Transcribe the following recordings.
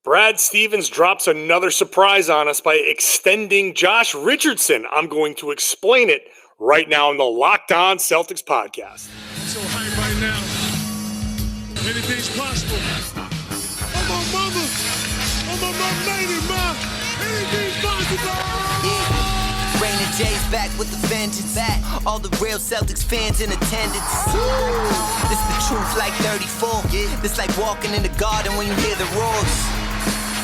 Brad Stevens drops another surprise on us by extending Josh Richardson. I'm going to explain it right now in the Locked On Celtics podcast. So hype right now. Anything's possible. I'm on mama. I'm on my lady, ma. Anything's possible. Rain and Jay's back with the vengeance. All the real Celtics fans in attendance. This the truth like 34. This like walking in the garden when you hear the roars.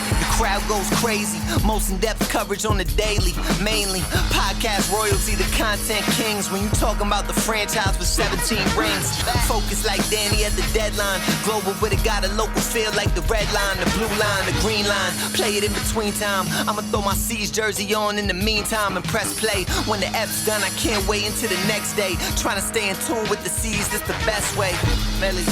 The crowd goes crazy. Most in-depth coverage on the daily. Mainly podcast royalty, the content kings. When you talking about the franchise with 17 rings. Focus like Danny at the deadline. Global, but it got a local feel like the red line, the blue line, the green line. Play it in between time. I'ma throw my C's jersey on in the meantime and press play. When the F's done, I can't wait until the next day. Trying to stay in tune with the C's, that's the best way. Melly.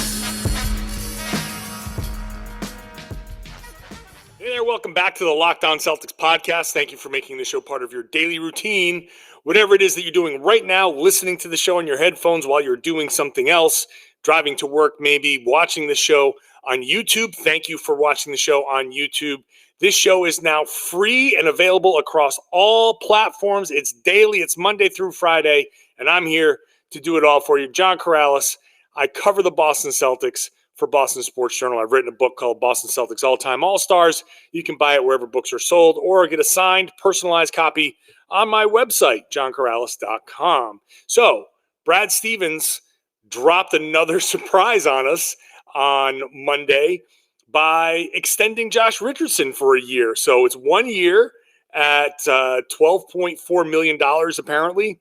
Hey there, welcome back to the Locked On Celtics podcast. Thank you for making the show part of your daily routine. Whatever it is that you're doing right now, listening to the show on your headphones while you're doing something else, driving to work, maybe watching the show on YouTube. Thank you for watching the show on YouTube. This show is now free and available across all platforms. It's daily. It's Monday through Friday, and I'm here to do it all for you. John Karalis. I cover the Boston Celtics for Boston Sports Journal. I've written a book called Boston Celtics All-Time All-Stars. You can buy it wherever books are sold or get a signed, personalized copy on my website, johnkaralis.com. So, Brad Stevens dropped another surprise on us on Monday by extending Josh Richardson for a year. So, it's 1 year at $12.4 million apparently.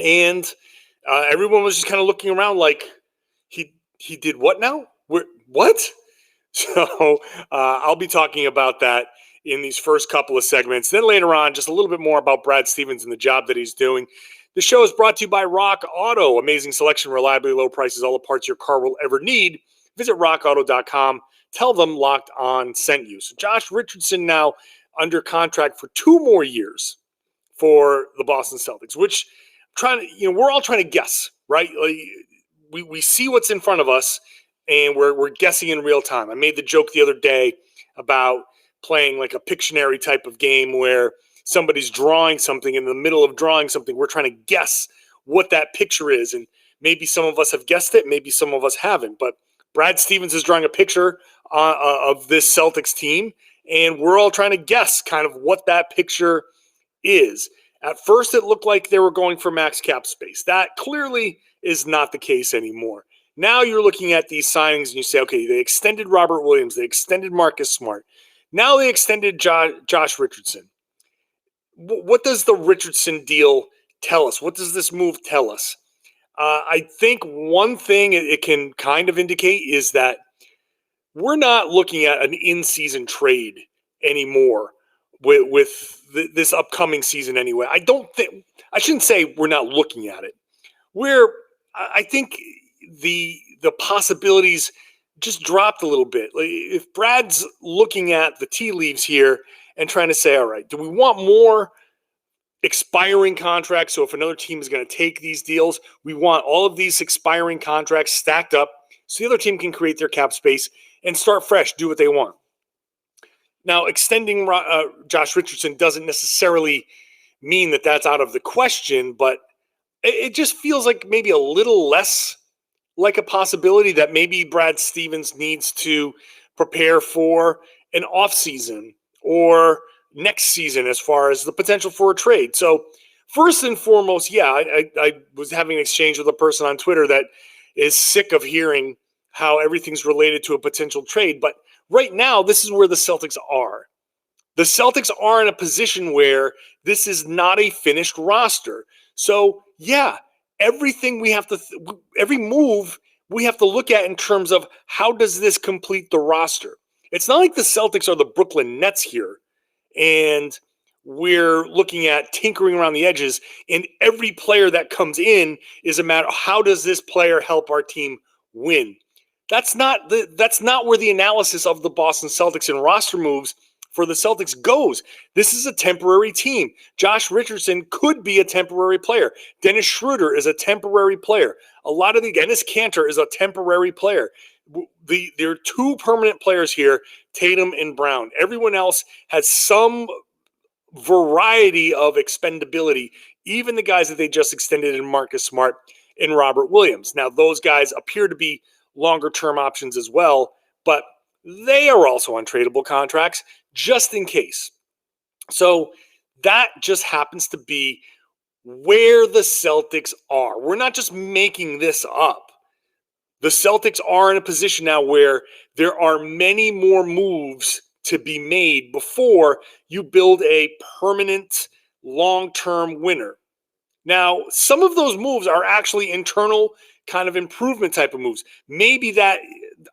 And everyone was just kind of looking around like, he did what now? What? So I'll be talking about that in these first couple of segments. Then later on, just a little bit more about Brad Stevens and the job that he's doing. The show is brought to you by Rock Auto. Amazing selection, reliably low prices, all the parts your car will ever need. Visit rockauto.com. Tell them Locked On sent you. So Josh Richardson now under contract for 2 more years for the Boston Celtics, which we're all trying to guess, right? We see what's in front of us, and we're guessing in real time. I made the joke the other day about playing like a Pictionary type of game where somebody's drawing something. In the middle of drawing something, we're trying to guess what that picture is. And maybe some of us have guessed it, maybe some of us haven't. But Brad Stevens is drawing a picture of this Celtics team, and we're all trying to guess kind of what that picture is. At first, it looked like they were going for max cap space. That clearly is not the case anymore. Now you're looking at these signings and you say, okay, they extended Robert Williams, they extended Marcus Smart. Now they extended Josh Richardson. What does the Richardson deal tell us? What does this move tell us? I think one thing it can kind of indicate is that we're not looking at an in-season trade anymore with this upcoming season anyway. I shouldn't say we're not looking at it. I think the possibilities just dropped a little bit. Like if Brad's looking at the tea leaves here and trying to say, all right, do we want more expiring contracts? So if another team is going to take these deals, we want all of these expiring contracts stacked up so the other team can create their cap space and start fresh, do what they want. Now, extending Josh Richardson doesn't necessarily mean that that's out of the question, but it just feels like maybe a little less like a possibility that maybe Brad Stevens needs to prepare for an offseason or next season as far as the potential for a trade. So first and foremost, I was having an exchange with a person on Twitter that is sick of hearing how everything's related to a potential trade. But right now, this is where the Celtics are. The Celtics are in a position where this is not a finished roster. So, everything we have to, every move we have to look at in terms of how does this complete the roster. It's not like the Celtics are the Brooklyn Nets here, and we're looking at tinkering around the edges, and every player that comes in is a matter of how does this player help our team win. That's not where the analysis of the Boston Celtics and roster moves for the Celtics goes. This is a temporary team. Josh Richardson could be a temporary player. Dennis Schroeder is a temporary player. A lot of Dennis Cantor is a temporary player. There are two permanent players here, Tatum and Brown. Everyone else has some variety of expendability, even the guys that they just extended in Marcus Smart and Robert Williams. Now, those guys appear to be longer-term options as well, but they are also untradeable contracts just in case. So that just happens to be where the Celtics are. We're not just making this up. The Celtics are in a position now where there are many more moves to be made before you build a permanent long-term winner. Now, some of those moves are actually internal kind of improvement type of moves. Maybe that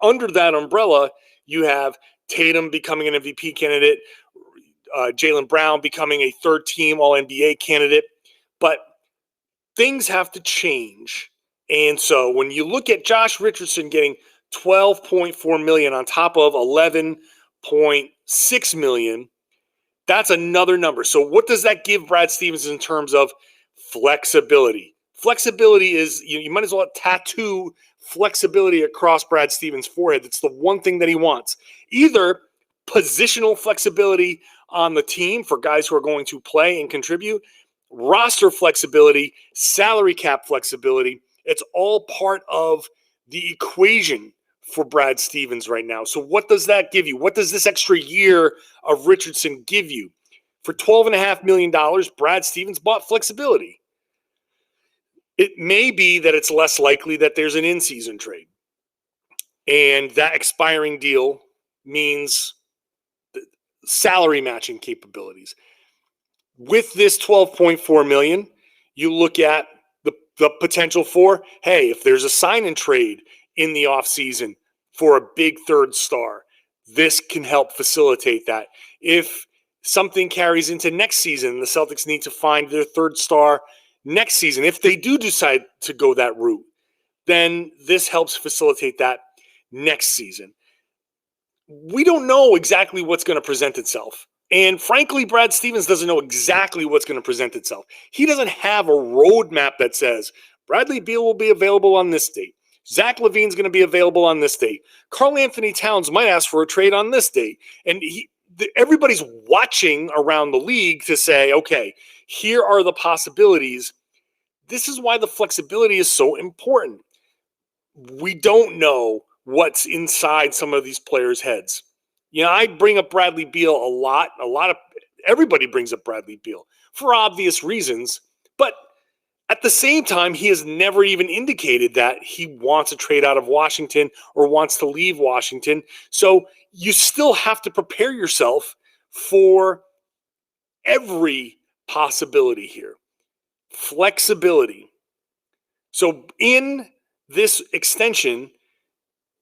under that umbrella, you have Tatum becoming an MVP candidate, Jaylen Brown becoming a third-team All-NBA candidate. But things have to change. And so when you look at Josh Richardson getting $12.4 million on top of $11.6 million, that's another number. So what does that give Brad Stevens in terms of flexibility? Flexibility is, you might as well tattoo flexibility across Brad Stevens' forehead. It's the one thing that he wants. Either positional flexibility on the team for guys who are going to play and contribute, roster flexibility, salary cap flexibility. It's all part of the equation for Brad Stevens right now. So what does that give you? What does this extra year of Richardson give you? For $12.5 million, Brad Stevens bought flexibility. It may be that it's less likely that there's an in-season trade. And that expiring deal means salary matching capabilities. With this $12.4 million, you look at the potential for, hey, if there's a sign and trade in the offseason for a big third star, this can help facilitate that. If something carries into next season, the Celtics need to find their third star next season. If they do decide to go that route, then this helps facilitate that next season. We don't know exactly what's going to present itself. And frankly, Brad Stevens doesn't know exactly what's going to present itself. He doesn't have a roadmap that says Bradley Beal will be available on this date. Zach LaVine's going to be available on this date. Karl Anthony Towns might ask for a trade on this date. And everybody's watching around the league to say, okay, here are the possibilities. This is why the flexibility is so important. We don't know what's inside some of these players' heads. You know, I bring up Bradley Beal a lot of everybody brings up Bradley Beal for obvious reasons, but at the same time, he has never even indicated that he wants to trade out of Washington or wants to leave Washington. So you still have to prepare yourself for every possibility here. Flexibility. So in this extension,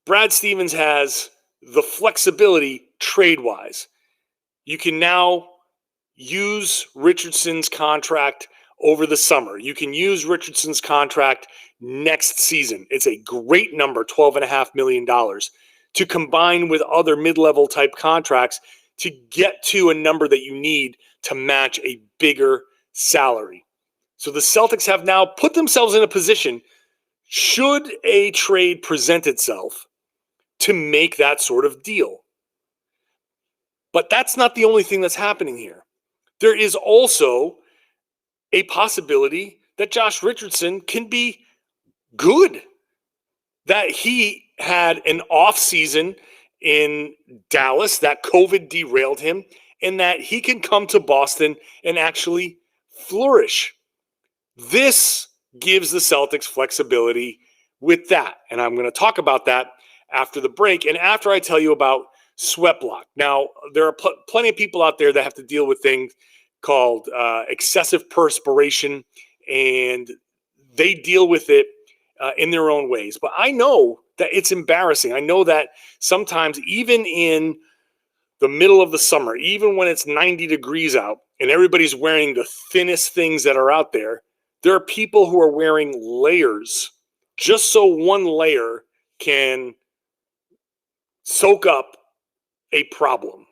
Brad Stevens has the flexibility trade-wise. You can now use Richardson's contract over the summer. You can use Richardson's contract next season. It's a great number, $12.5 million, to combine with other mid-level type contracts to get to a number that you need to match a bigger salary. So the Celtics have now put themselves in a position, should a trade present itself, to make that sort of deal. But that's not the only thing that's happening here. There is also a possibility that Josh Richardson can be good, that he had an offseason in Dallas, that COVID derailed him, and that he can come to Boston and actually flourish. This gives the Celtics flexibility with that, and I'm going to talk about that after the break and after I tell you about SweatBlock. Now, there are plenty of people out there that have to deal with things called excessive perspiration, and they deal with it in their own ways. But I know that it's embarrassing. I know that sometimes even in the middle of the summer, even when it's 90 degrees out and everybody's wearing the thinnest things that are out there, there are people who are wearing layers just so one layer can soak up a problem.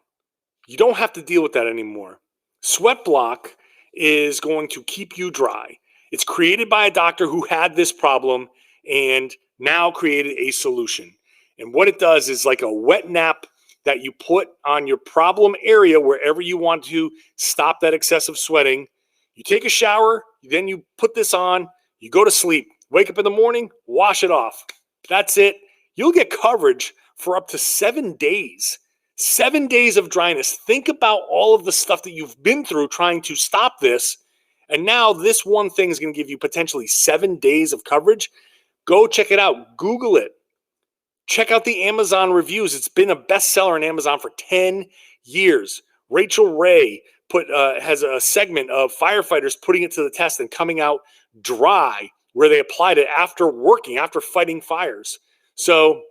You don't have to deal with that anymore. SweatBlock is going to keep you dry. It's created by a doctor who had this problem and now created a solution. And what it does is like a wet nap that you put on your problem area wherever you want to stop that excessive sweating. You take a shower, then you put this on, you go to sleep, wake up in the morning, wash it off. That's it. You'll get coverage for up to 7 days. 7 days of dryness. Think about all of the stuff that you've been through trying to stop this. And now this one thing is going to give you potentially 7 days of coverage. Go check it out. Google it. Check out the Amazon reviews. It's been a bestseller on Amazon for 10 years. Rachel Ray has a segment of firefighters putting it to the test and coming out dry where they applied it after fighting fires. So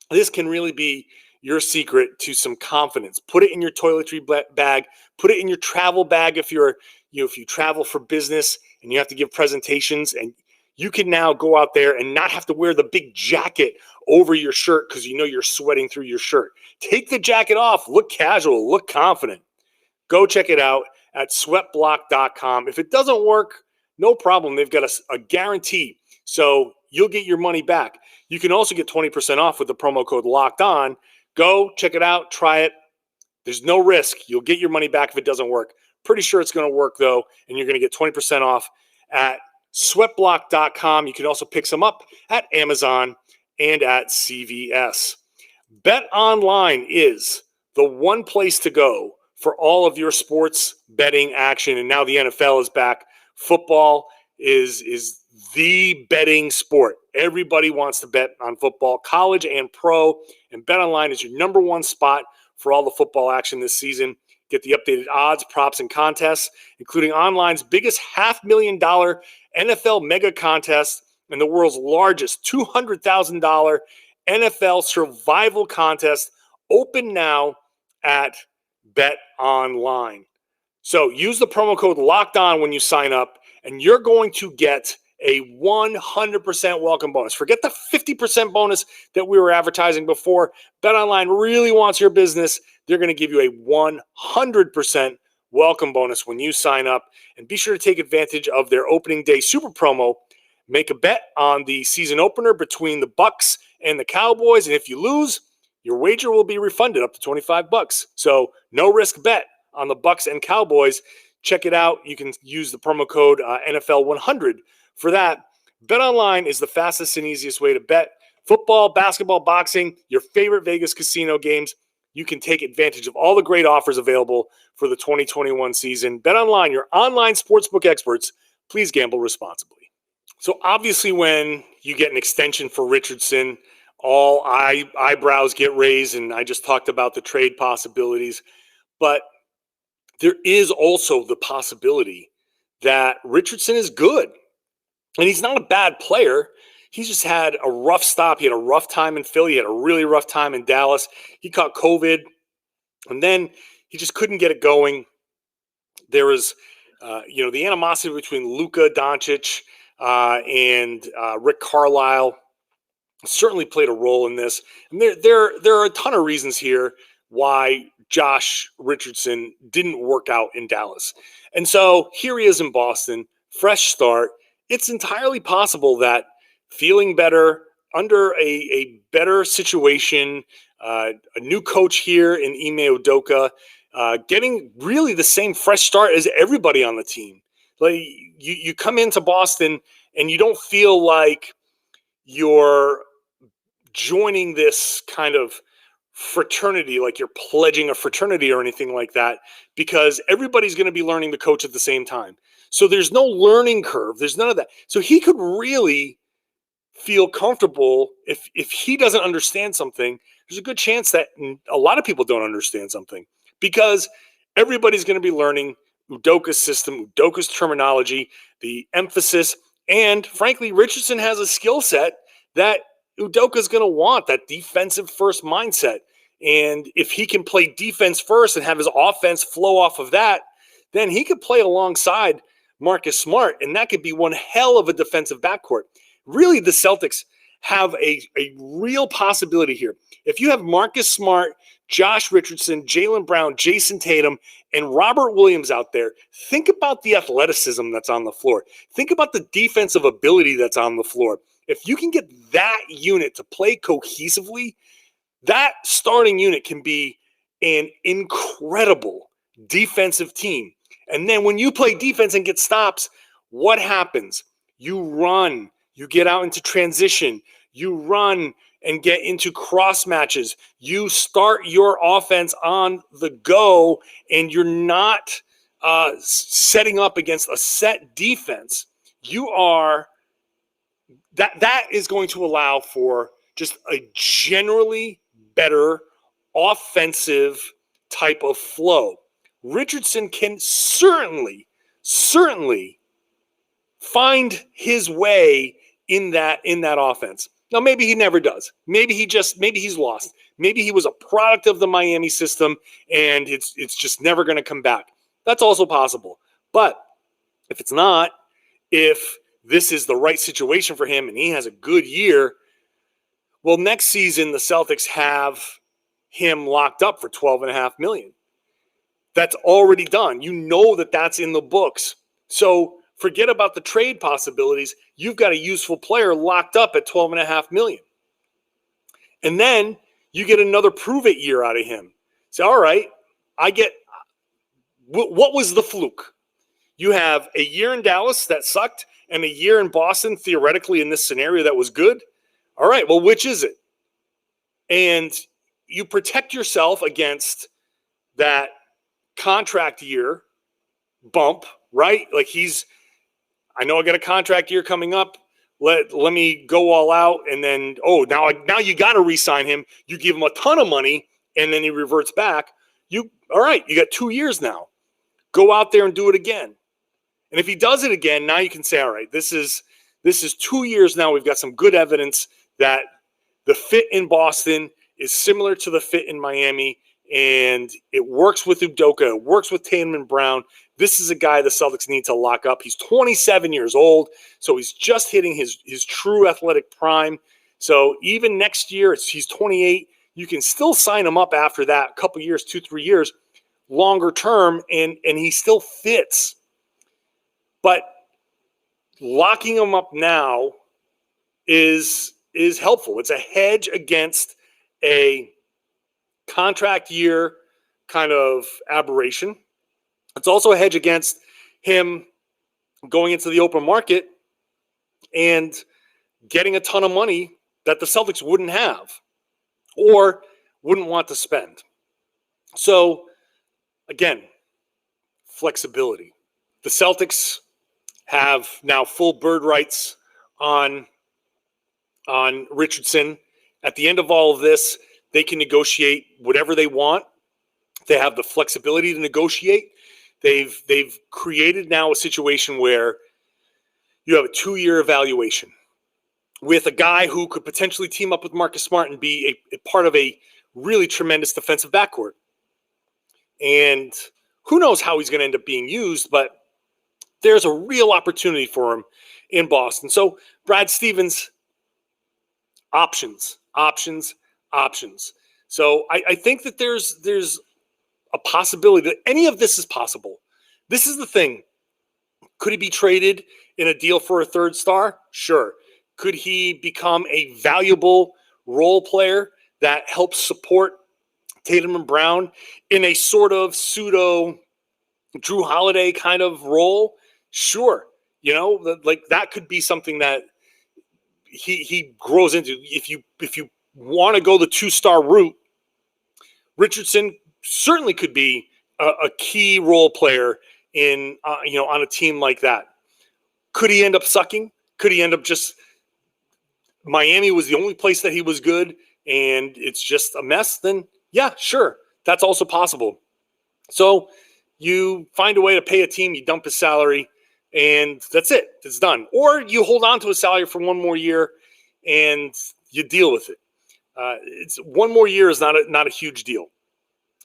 this can really be your secret to some confidence. Put it in your toiletry bag. Put it in your travel bag if you travel for business and you have to give presentations, and you can now go out there and not have to wear the big jacket over your shirt because you know you're sweating through your shirt. Take the jacket off. Look casual. Look confident. Go check it out at SweatBlock.com. If it doesn't work, no problem. They've got a guarantee, so you'll get your money back. You can also get 20% off with the promo code LOCKEDON. Go check it out. Try it. There's no risk. You'll get your money back if it doesn't work. Pretty sure it's going to work, though, and you're going to get 20% off at SweatBlock.com. You can also pick some up at Amazon and at CVS. BetOnline is the one place to go for all of your sports betting action, and now the NFL is back. Football is the betting sport. Everybody wants to bet on football, college and pro, and BetOnline is your number one spot for all the football action this season. Get the updated odds, props, and contests, including online's biggest $500,000 NFL mega contest and the world's largest $200,000 NFL survival contest, open now at BetOnline. So use the promo code LOCKEDON when you sign up, and you're going to get a 100% welcome bonus. Forget the 50% bonus that we were advertising before. BetOnline really wants your business. They're going to give you a 100% welcome bonus when you sign up. And be sure to take advantage of their opening day super promo. Make a bet on the season opener between the Bucks and the Cowboys, and if you lose, your wager will be refunded up to $25. So no risk bet on the Bucks and Cowboys. Check it out. You can use the promo code NFL100 for that. BetOnline is the fastest and easiest way to bet football, basketball, boxing, your favorite Vegas casino games. You can take advantage of all the great offers available for the 2021 season. BetOnline, your online sportsbook experts. Please gamble responsibly. So obviously when you get an extension for Richardson, all eyebrows get raised, and I just talked about the trade possibilities. But there is also the possibility that Richardson is good. And he's not a bad player. He's just had a rough stop. He had a rough time in Philly. He had a really rough time in Dallas. He caught COVID, and then he just couldn't get it going. There was, the animosity between Luka Doncic and Rick Carlisle certainly played a role in this. And there are a ton of reasons here why Josh Richardson didn't work out in Dallas. And so here he is in Boston, fresh start. It's entirely possible that feeling better under a better situation, a new coach here in Ime Udoka, getting really the same fresh start as everybody on the team. Like you come into Boston and you don't feel like you're joining this kind of fraternity, like you're pledging a fraternity or anything like that, because everybody's going to be learning the coach at the same time. So there's no learning curve. There's none of that. So he could really feel comfortable if he doesn't understand something. There's a good chance that a lot of people don't understand something, because everybody's going to be learning Udoka's system, Udoka's terminology, the emphasis, and frankly, Richardson has a skill set that Udoka's going to want, that defensive first mindset. And if he can play defense first and have his offense flow off of that, then he could play alongside Marcus Smart, and that could be one hell of a defensive backcourt. Really, the Celtics have a real possibility here. If you have Marcus Smart, Josh Richardson, Jaylen Brown, Jayson Tatum, and Robert Williams out there, think about the athleticism that's on the floor. Think about the defensive ability that's on the floor. If you can get that unit to play cohesively, That starting unit can be an incredible defensive team. And then when you play defense and get stops, what happens? You run, you get out into transition, you run and get into cross matches. You start your offense on the go, and you're not setting up against a set defense. You are that is going to allow for just a generally better offensive type of flow. Richardson can certainly find his way in that offense. Now, maybe he never does. Maybe he's lost. Maybe he was a product of the Miami system and it's just never going to come back. That's also possible. But if it's not, if this is the right situation for him and he has a good year, well, next season the Celtics have him locked up for $12.5 million. That's already done. You know that that's in the books. So forget about the trade possibilities. You've got a useful player locked up at $12.5 million. And then you get another prove-it year out of him. Say, all right, what was the fluke? You have a year in Dallas that sucked and a year in Boston, theoretically, in this scenario that was good. All right, well, which is it? And you protect yourself against that contract year bump, right? Like I know I got a contract year coming up. Let me go all out, and then now you got to re-sign him. You give him a ton of money, and then he reverts back. All right? You got 2 years now. Go out there and do it again. And if he does it again, now you can say, all right, this is 2 years now. We've got some good evidence that the fit in Boston is similar to the fit in Miami, and it works with Udoka. It works with Tatum and Brown. This is a guy the Celtics need to lock up. He's 27 years old, so he's just hitting his true athletic prime. So even next year, he's 28. You can still sign him up after that, a couple years, 2-3 years, longer term, and he still fits. But locking him up now is helpful. It's a hedge against a contract year kind of aberration. It's also a hedge against him going into the open market and getting a ton of money that the Celtics wouldn't have or wouldn't want to spend. So, again, flexibility. The Celtics have now full bird rights on Richardson. At the end of all of this, they can negotiate whatever they want. They have the flexibility to negotiate. They've created now a situation where you have a 2-year evaluation with a guy who could potentially team up with Marcus Smart and be a part of a really tremendous defensive backcourt. And who knows how he's going to end up being used, but there's a real opportunity for him in Boston. So Brad Stevens, options. So I think that there's a possibility that any of this is possible. This is the thing. Could he be traded in a deal for a third star? Sure. Could he become a valuable role player that helps support Tatum and Brown in a sort of pseudo Drew Holiday kind of role? Sure. Like that could be something that he grows into. If you want to go the 2-star route, Richardson certainly could be a key role player in on a team like that. Could he end up sucking? Could he end up just Miami was the only place that he was good and it's just a mess? Then yeah, sure. That's also possible. So you find a way to pay a team, you dump his salary, and that's it. It's done. Or you hold on to his salary for 1 more year and you deal with it. It's 1 more year is not a huge deal.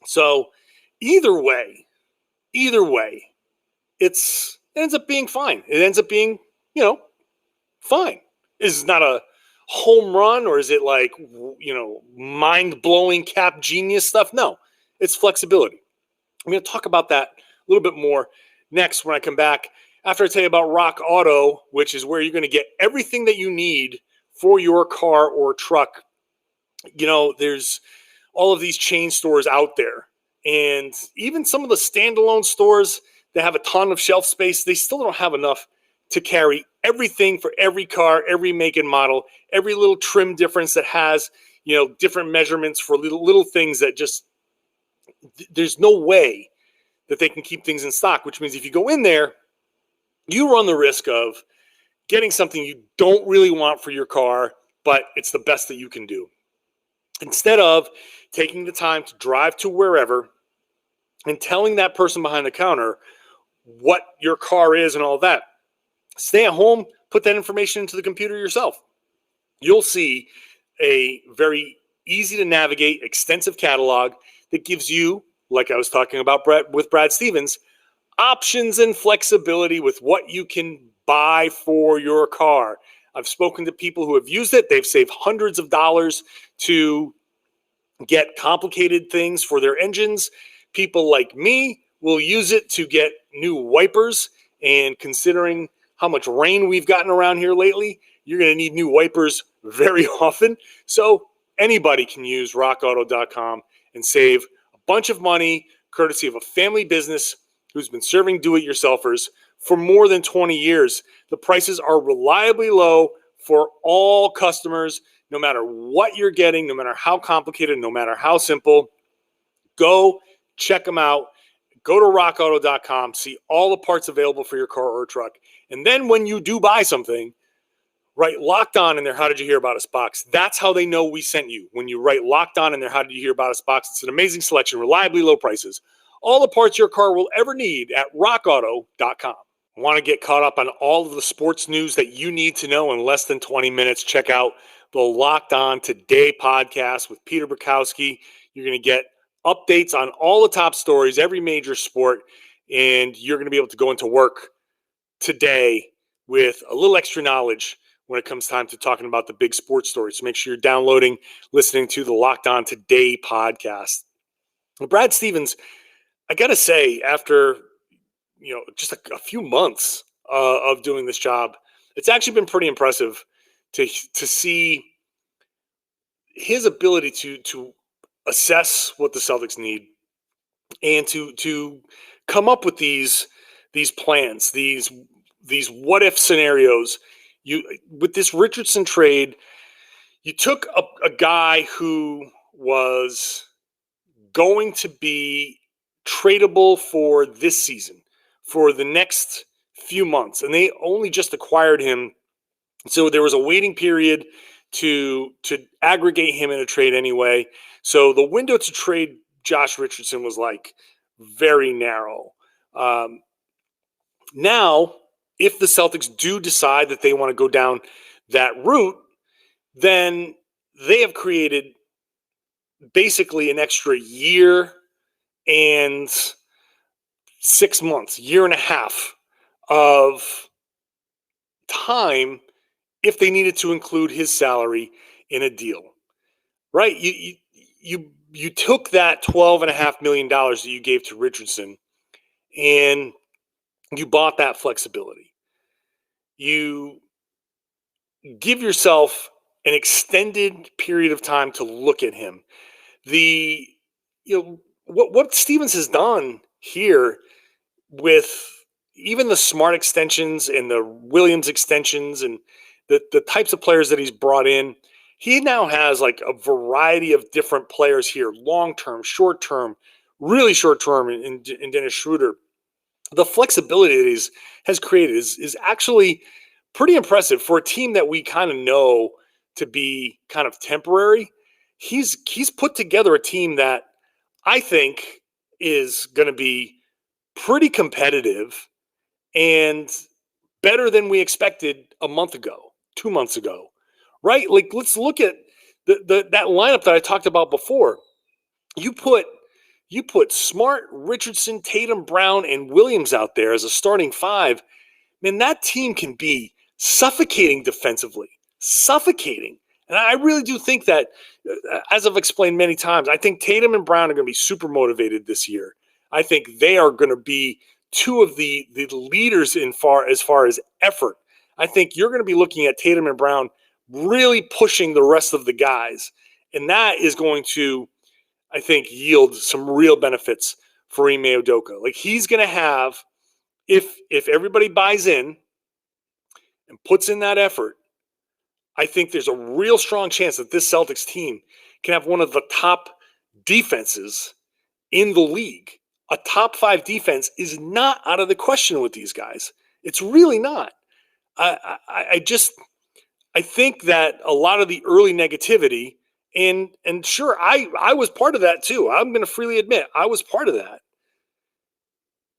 So either way, it ends up being fine. It ends up being, fine. Is not a home run, or is it like, mind-blowing cap genius stuff? No, it's flexibility. I'm going to talk about that a little bit more next when I come back, after I tell you about Rock Auto, which is where you're going to get everything that you need for your car or truck there's all of these chain stores out there. And even some of the standalone stores that have a ton of shelf space, they still don't have enough to carry everything for every car, every make and model, every little trim difference that has, different measurements for little things that just, there's no way that they can keep things in stock, which means if you go in there, you run the risk of getting something you don't really want for your car, but it's the best that you can do. Instead of taking the time to drive to wherever and telling that person behind the counter what your car is and all that, stay at home, put that information into the computer yourself. You'll see a very easy to navigate, extensive catalog that gives you, like I was talking about with Brad Stevens, options and flexibility with what you can buy for your car. I've spoken to people who have used it. They've saved hundreds of dollars to get complicated things for their engines. People like me will use it to get new wipers. And considering how much rain we've gotten around here lately, you're going to need new wipers very often. So anybody can use rockauto.com and save a bunch of money, courtesy of a family business who's been serving do-it-yourselfers for more than 20 years. The prices are reliably low for all customers, no matter what you're getting, no matter how complicated, no matter how simple. Go check them out. Go to rockauto.com, see all the parts available for your car or truck. And then when you do buy something, write Locked On in their How Did You Hear About Us box. That's how they know we sent you. When you write Locked On in their How Did You Hear About Us box, it's an amazing selection, reliably low prices. All the parts your car will ever need at rockauto.com. Want to get caught up on all of the sports news that you need to know in less than 20 minutes? Check out the Locked On Today podcast with Peter Bukowski. You're going to get updates on all the top stories, every major sport, and you're going to be able to go into work today with a little extra knowledge when it comes time to talking about the big sports stories. So make sure you're downloading, listening to the Locked On Today podcast. Well, Brad Stevens, I got to say, after just a few months of doing this job, it's actually been pretty impressive to see his ability to assess what the Celtics need and to come up with these plans, these what if scenarios. With this Richardson trade, you took a guy who was going to be tradable for this season, for the next few months, and they only just acquired him. So there was a waiting period to aggregate him in a trade anyway. So the window to trade Josh Richardson was very narrow. Now, if the Celtics do decide that they want to go down that route, then they have created basically an extra year and 6 months, year and a half of time if they needed to include his salary in a deal, right? You took that $12.5 million that you gave to Richardson and you bought that flexibility. You give yourself an extended period of time to look at him. What Stevens has done here with even the Smart extensions and the Williams extensions and the types of players that he's brought in, he now has a variety of different players here, long-term, short-term, really short-term in Dennis Schroeder. The flexibility that he has created is actually pretty impressive for a team that we kind of know to be kind of temporary. He's put together a team that I think is going to be pretty competitive and better than we expected a month ago, 2 months ago, right? Let's look at that lineup that I talked about before. You put Smart, Richardson, Tatum, Brown, and Williams out there as a starting five. Man, that team can be suffocating defensively, suffocating. And I really do think that, as I've explained many times, I think Tatum and Brown are going to be super motivated this year. I think they are going to be two of the leaders as far as effort. I think you're going to be looking at Tatum and Brown really pushing the rest of the guys. And that is going to, I think, yield some real benefits for Ime Udoka. Like, he's going to have, if everybody buys in and puts in that effort, I think there's a real strong chance that this Celtics team can have one of the top defenses in the league. A top 5 defense is not out of the question with these guys. It's really not. I think that a lot of the early negativity, and sure, I was part of that too. I'm going to freely admit I was part of that.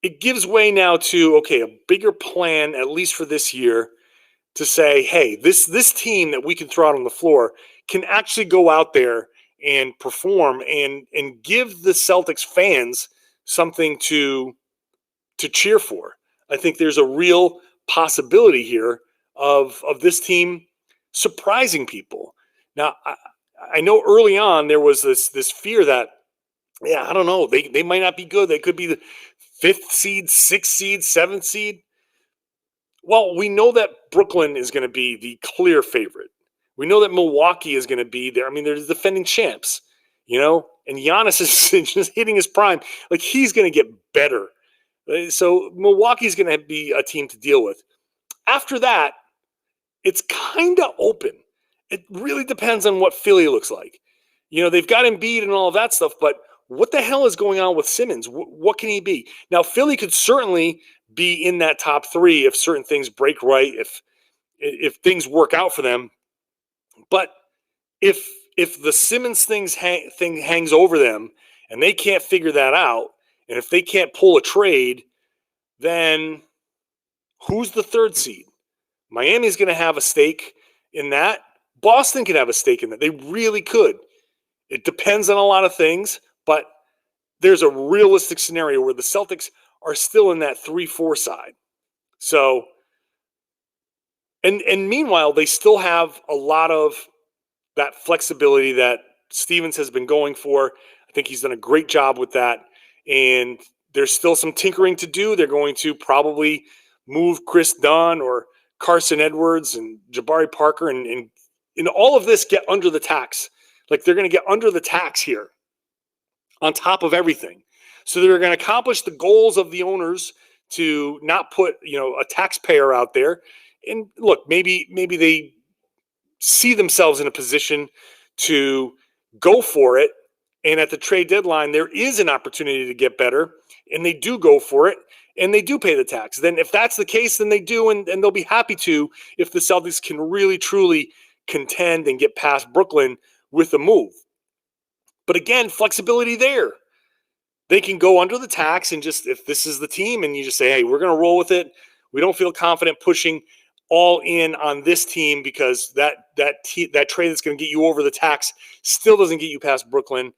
It gives way now to, okay, a bigger plan, at least for this year, to say, hey, this team that we can throw out on the floor can actually go out there and perform and give the Celtics fans something to cheer for. I think there's a real possibility here of this team surprising people. Now, I know early on there was this fear that, I don't know, they might not be good. They could be the 5th seed, 6th seed, 7th seed. Well, we know that Brooklyn is going to be the clear favorite. We know that Milwaukee is going to be there. I mean, they're the defending champs, and Giannis is just hitting his prime. Like, he's going to get better. So Milwaukee's going to be a team to deal with. After that, it's kind of open. It really depends on what Philly looks like. They've got Embiid and all of that stuff, but what the hell is going on with Simmons? What can he be? Now, Philly could certainly be in that top 3 if certain things break right, if things work out for them. But if the Simmons thing hangs over them and they can't figure that out, and if they can't pull a trade, then who's the 3rd seed? Miami's going to have a stake in that. Boston could have a stake in that. They really could. It depends on a lot of things, but there's a realistic scenario where the Celtics are still in that 3-4 side. So, and meanwhile, they still have a lot of that flexibility that Stevens has been going for. I think he's done a great job with that. And there's still some tinkering to do. They're going to probably move Chris Dunn or Carson Edwards and Jabari Parker and all of this get under the tax. Like, they're going to get under the tax here on top of everything. So they're going to accomplish the goals of the owners to not put, a taxpayer out there. And look, maybe they see themselves in a position to go for it. And at the trade deadline, there is an opportunity to get better, and they do go for it, and they do pay the tax. Then if that's the case, then they do, and they'll be happy to if the Celtics can really, truly contend and get past Brooklyn with a move. But again, flexibility there. They can go under the tax and just, if this is the team and you just say, hey, we're going to roll with it. We don't feel confident pushing all in on this team because that trade that's going to get you over the tax still doesn't get you past Brooklyn.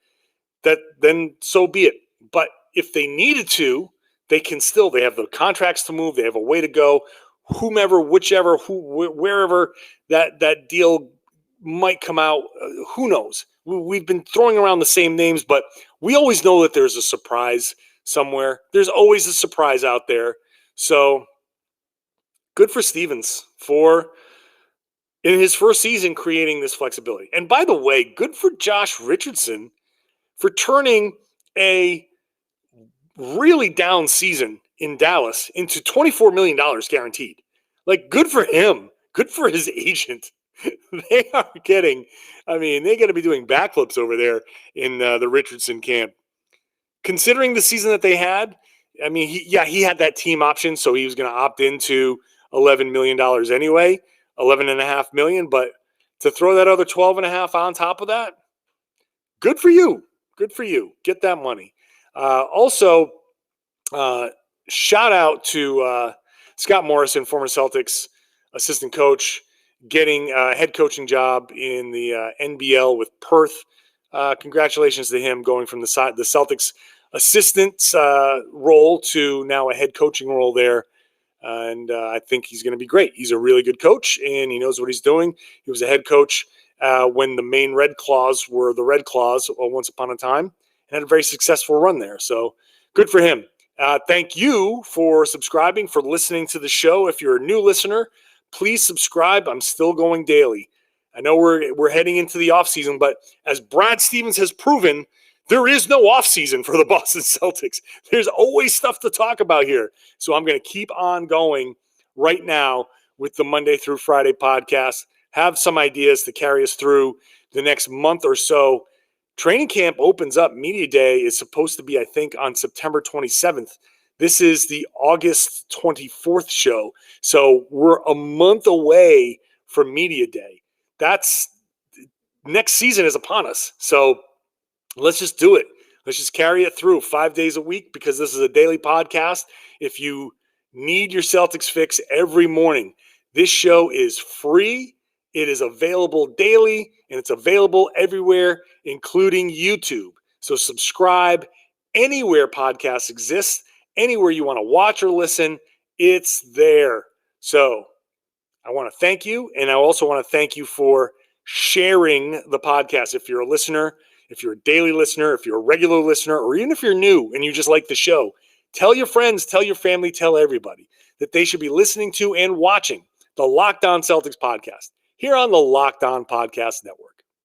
Then so be it. But if they needed to, they can still. They have the contracts to move. They have a way to go. Whomever, whichever, wherever that deal might come out, who knows? We've been throwing around the same names, but we always know that there's a surprise somewhere. There's always a surprise out there. So good for Stevens for, in his first season, creating this flexibility. And by the way, good for Josh Richardson for turning a really down season in Dallas into $24 million guaranteed. Like, good for him. Good for his agent. They are getting, they're going to be doing backflips over there in the Richardson camp. Considering the season that they had, he had that team option, so he was going to opt into $11 million anyway, $11.5 million. But to throw that other $12.5 on top of that, good for you. Good for you. Get that money. Also, shout out to Scott Morrison, former Celtics assistant coach, getting a head coaching job in the NBL with Perth. Congratulations to him, going from the Celtics assistant role to now a head coaching role there. And I think he's going to be great. He's a really good coach, and he knows what he's doing. He was a head coach when the main Red Claws were the Red Claws once upon a time, and had a very successful run there. So good for him. Thank you for subscribing, for listening to the show. If you're a new listener, please subscribe. I'm still going daily. I know we're heading into the offseason, but as Brad Stevens has proven, there is no offseason for the Boston Celtics. There's always stuff to talk about here. So I'm going to keep on going right now with the Monday through Friday podcast, have some ideas to carry us through the next month or so. Training camp opens up. Media Day is supposed to be, I think, on September 27th. This is the August 24th show. So we're a month away from Media Day. That's next season is upon us. So let's just do it. Let's just carry it through 5 days a week because this is a daily podcast. If you need your Celtics fix every morning, this show is free. It is available daily, and it's available everywhere, including YouTube. So subscribe anywhere podcasts exist, anywhere you want to watch or listen, it's there. So I want to thank you, and I also want to thank you for sharing the podcast. If you're a listener, if you're a daily listener, if you're a regular listener, or even if you're new and you just like the show, tell your friends, tell your family, tell everybody that they should be listening to and watching the Locked On Celtics podcast here on the Locked On Podcast Network.